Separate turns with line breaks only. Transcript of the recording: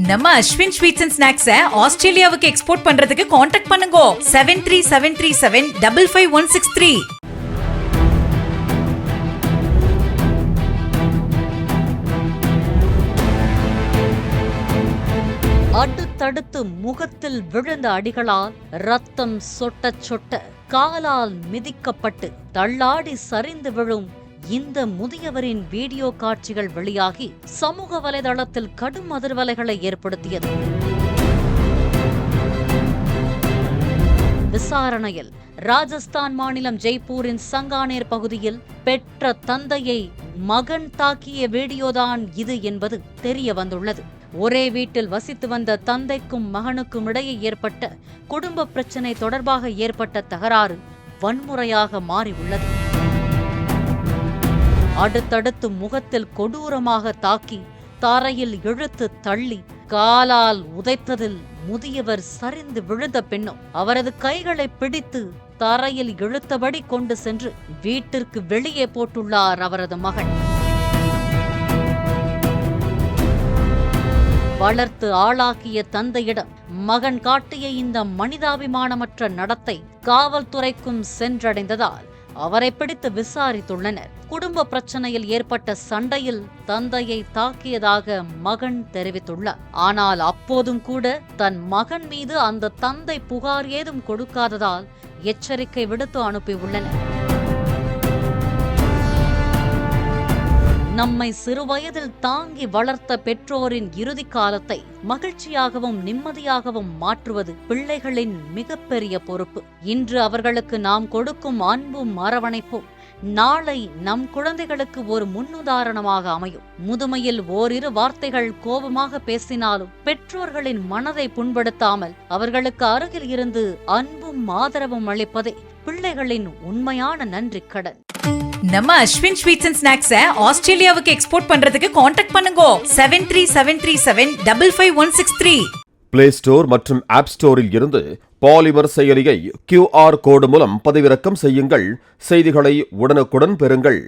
நம்ம Ashwin sweets and ஸ்நாக்ஸை ஆஸ்திரேலியாவுக்கு export பண்றதுக்கு காண்டாக்ட் பண்ணுங்க 7373755163.
அடுத்தடுத்து முகத்தில் விழுந்த அடிகளால் ரத்தம் சொட்ட சொட்ட காலால் மிதிக்கப்பட்டு தள்ளாடி சரிந்து விழும் இந்த முதியவரின் வீடியோ காட்சிகள் வெளியாகி சமூக வலைதளத்தில் கடும் அதிர்வலைகளை ஏற்படுத்தியது. விசாரணையில் ராஜஸ்தான் மாநிலம் ஜெய்ப்பூரின் சங்கானேர் பகுதியில் பெற்ற தந்தையை மகன் தாக்கிய வீடியோதான் இது என்பது தெரிய வந்துள்ளது. ஒரே வீட்டில் வசித்து வந்த தந்தைக்கும் மகனுக்கும் இடையே ஏற்பட்ட குடும்ப பிரச்சினை தொடர்பாக ஏற்பட்ட தகராறு வன்முறையாக மாறியுள்ளது. அடுத்தடுத்து முகத்தில் கொடூரமாக தாக்கி தரையில் இழுத்து தள்ளி காலால் உதைத்ததில் முதியவர் சரிந்து விழுந்த பின்னும் அவரது கைகளை பிடித்து தரையில் இழுத்தபடி கொண்டு சென்று வீட்டிற்கு வெளியே போட்டுள்ளார் அவரது மகன். வளர்த்து ஆளாக்கிய தந்தையிடம் மகன் காட்டிய இந்த மனிதாபிமானமற்ற நடத்தை காவல்துறைக்கும் சென்றடைந்ததால் அவரை பிடித்து விசாரித்துள்ளனர். குடும்ப பிரச்சனையில் ஏற்பட்ட சண்டையில் தந்தையை தாக்கியதாக மகன் தெரிவித்துள்ளார். ஆனால் அப்போதும் கூட தன் மகன் மீது அந்த தந்தை புகார் ஏதும் கொடுக்காததால் எச்சரிக்கை விடுத்து அனுப்பியுள்ளனர். நம்மை சிறுவயதில் தாங்கி வளர்த்த பெற்றோரின் இறுதி காலத்தை மகிழ்ச்சியாகவும் நிம்மதியாகவும் மாற்றுவது பிள்ளைகளின் மிகப்பெரிய பொறுப்பு. இன்று அவர்களுக்கு நாம் கொடுக்கும் அன்பும் அரவணைப்பும் நாளை நம் குழந்தைகளுக்கு ஒரு முன்னுதாரணமாக அமையும். முதுமையில் ஓரிரு வார்த்தைகள் கோபமாக பேசினாலும் பெற்றோர்களின் மனதை புண்படுத்தாமல் அவர்களுக்கு அருகில் இருந்து அன்பும் ஆதரவும் அளிப்பதே பிள்ளைகளின் உண்மையான நன்றி கடன்.
நம்ம அஸ்வின் ஸ்வீட்ஸ் அண்ட் ஸ்நாக்ஸை ஆஸ்திரேலியாவுக்கு எக்ஸ்போர்ட் பண்றதுக்கு காண்டாக்ட் பண்ணுங்க 7373755163.
பிளே ஸ்டோர் மற்றும் ஆப் ஸ்டோரில் இருந்து பாலிமர் செயலியை QR கோடு மூலம் பதிவிறக்கம் செய்யுங்கள். செய்திகளை உடனுக்குடன் பெறுங்கள்.